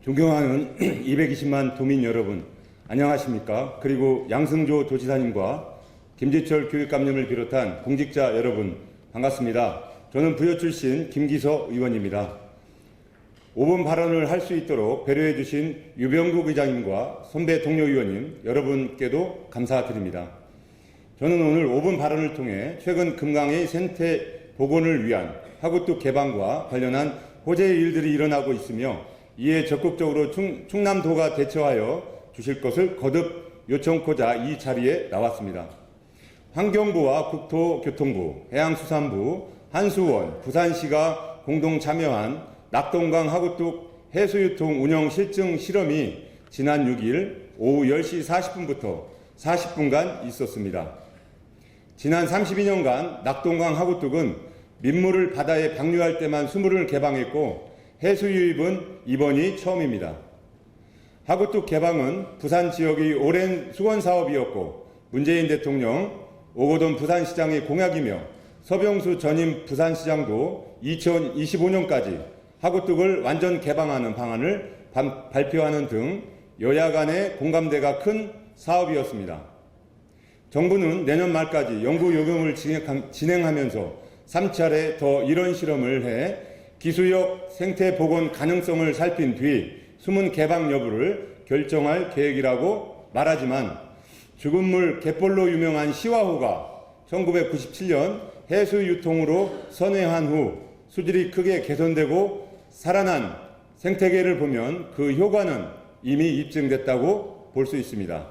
존경하는 220만 도민 여러분, 안녕하십니까? 그리고 양승조 도지사님과 김지철 교육감님을 비롯한 공직자 여러분, 반갑습니다. 저는 부여 출신 김기서 의원입니다. 5분 발언을 할 수 있도록 배려해 주신 유병국 의장님과 선배 동료 의원님 여러분께도 감사드립니다. 저는 오늘 5분 발언을 통해 최근 금강의 생태 복원을 위한 하구뚝 개방과 관련한 호재의 일들이 일어나고 있으며 이에 적극적으로 충남도가 대처하여 주실 것을 거듭 요청코자 이 자리에 나왔습니다. 환경부와 국토교통부, 해양수산부, 한수원, 부산시가 공동 참여한 낙동강 하구뚝 해수유통 운영 실증 실험이 지난 6일 오후 10시 40분부터 40분간 있었습니다. 지난 32년간 낙동강 하구뚝은 민물을 바다에 방류할 때만 수물을 개방했고 해수 유입은 이번이 처음입니다. 하구뚝 개방은 부산 지역의 오랜 수건 사업이었고 문재인 대통령, 오거돈 부산시장의 공약이며 서병수 전임 부산시장도 2025년까지 하구뚝을 완전 개방하는 방안을 발표하는 등 여야 간의 공감대가 큰 사업이었습니다. 정부는 내년 말까지 연구 요금을 진행하면서 3차례 더 이런 실험을 해 기수역 생태 복원 가능성을 살핀 뒤 수문 개방 여부를 결정할 계획이라고 말하지만 죽은 물 갯벌로 유명한 시화호가 1997년 해수 유통으로 선회한 후 수질이 크게 개선되고 살아난 생태계를 보면 그 효과는 이미 입증됐다고 볼 수 있습니다.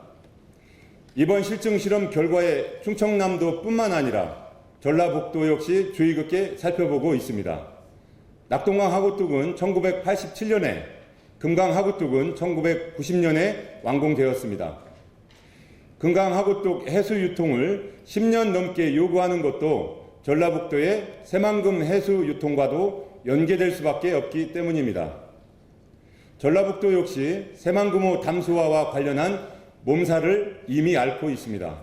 이번 실증 실험 결과에 충청남도뿐만 아니라 전라북도 역시 주의 깊게 살펴보고 있습니다. 낙동강 하구뚝은 1987년에, 금강 하구뚝은 1990년에 완공되었습니다. 금강 하구뚝 해수 유통을 10년 넘게 요구하는 것도 전라북도의 새만금 해수 유통과도 연계될 수밖에 없기 때문입니다. 전라북도 역시 새만금호 담수화와 관련한 몸살을 이미 앓고 있습니다.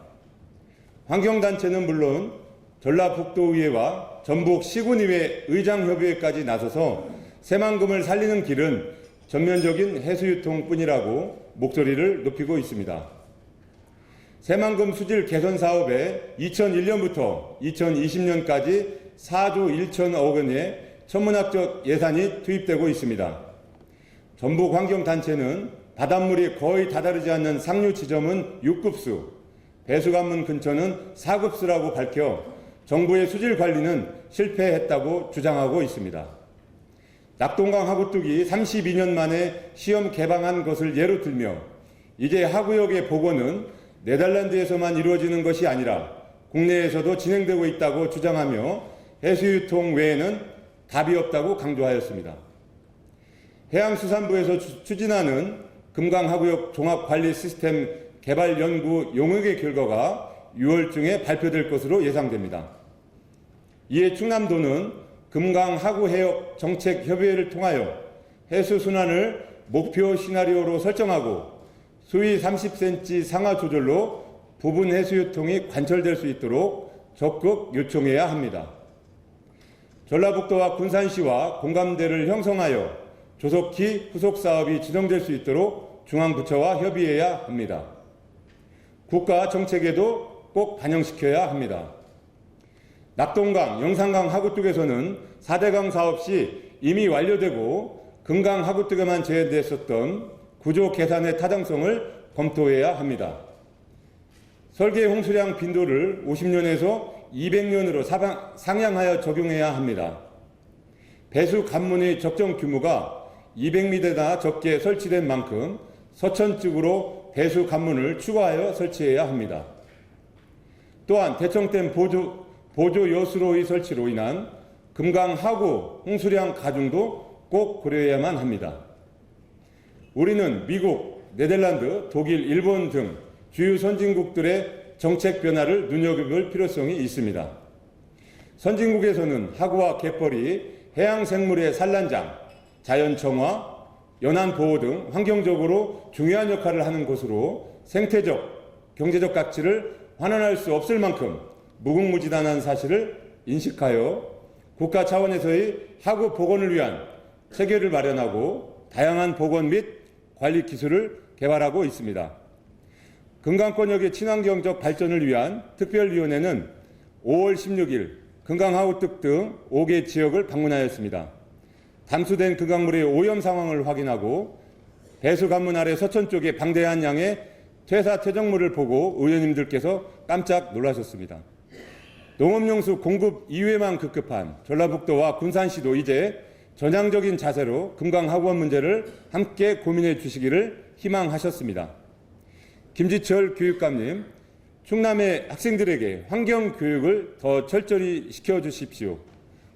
환경단체는 물론 전라북도의회와 전북 시군의회 의장협의회까지 나서서 새만금을 살리는 길은 전면적인 해수유통뿐이라고 목소리를 높이고 있습니다. 새만금 수질 개선 사업에 2001년부터 2020년까지 4조 1천억 원의 천문학적 예산이 투입되고 있습니다. 전북 환경단체는 바닷물이 거의 다다르지 않는 상류 지점은 6급수, 배수관문 근처는 4급수라고 밝혀 정부의 수질 관리는 실패했다고 주장하고 있습니다. 낙동강 하구뚝이 32년 만에 시험 개방한 것을 예로 들며 이제 하구역의 복원은 네덜란드에서만 이루어지는 것이 아니라 국내에서도 진행되고 있다고 주장하며 해수유통 외에는 답이 없다고 강조하였습니다. 해양수산부에서 추진하는 금강하구역 종합관리시스템 개발연구 용역의 결과가 6월중에 발표될 것으로 예상됩니다. 이에 충남도는 금강하구해역 정책협의회를 통하여 해수순환을 목표 시나리오로 설정하고 수위 30cm 상하 조절로 부분 해수유통이 관철될 수 있도록 적극 요청해야 합니다. 전라북도와 군산시와 공감대를 형성하여 조속히 후속 사업이 진행될 수 있도록 중앙부처와 협의해야 합니다. 국가 정책에도 꼭 반영시켜야 합니다. 낙동강, 영산강 하구뚝에서는 4대강 사업 시 이미 완료되고 금강 하구뚝에만 제외됐었던 구조 계산의 타당성을 검토해야 합니다. 설계 홍수량 빈도를 50년에서 200년으로 상향하여 적용해야 합니다. 배수 관문의 적정 규모가 200m나 적게 설치된 만큼 서천측으로 배수 관문을 추가하여 설치해야 합니다. 또한 대청댐 보조 여수로의 설치로 인한 금강 하구 홍수량 가중도 꼭 고려해야만 합니다. 우리는 미국, 네덜란드, 독일, 일본 등 주요 선진국들의 정책 변화를 눈여겨볼 필요성이 있습니다. 선진국에서는 하구와 갯벌이 해양생물의 산란장, 자연청화, 연안보호 등 환경적으로 중요한 역할을 하는 곳으로 생태적, 경제적 가치를 환원할 수 없을 만큼 무궁무진하다는 사실을 인식하여 국가 차원에서의 하구 복원을 위한 체계를 마련하고 다양한 보건 및 관리 기술을 개발하고 있습니다. 금강권역의 친환경적 발전을 위한 특별위원회는 5월 16일 금강하우특 등 5개 지역을 방문하였습니다. 담수된 금강물의 오염 상황을 확인하고 배수 관문 아래 서천 쪽에 방대한 양의 퇴사 퇴적물을 보고 의원님들께서 깜짝 놀라셨습니다. 농업용수 공급 이외만 급급한 전라북도와 군산시도 이제 전향적인 자세로 금강하구원 문제를 함께 고민해 주시기를 희망하셨습니다. 김지철 교육감님, 충남의 학생들에게 환경교육을 더 철저히 시켜주십시오.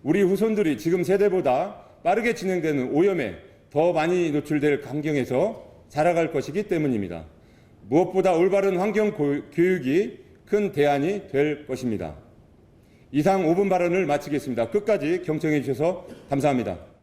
우리 후손들이 지금 세대보다 빠르게 진행되는 오염에 더 많이 노출될 환경에서 살아갈 것이기 때문입니다. 무엇보다 올바른 환경교육이 큰 대안이 될 것입니다. 이상 5분 발언을 마치겠습니다. 끝까지 경청해 주셔서 감사합니다.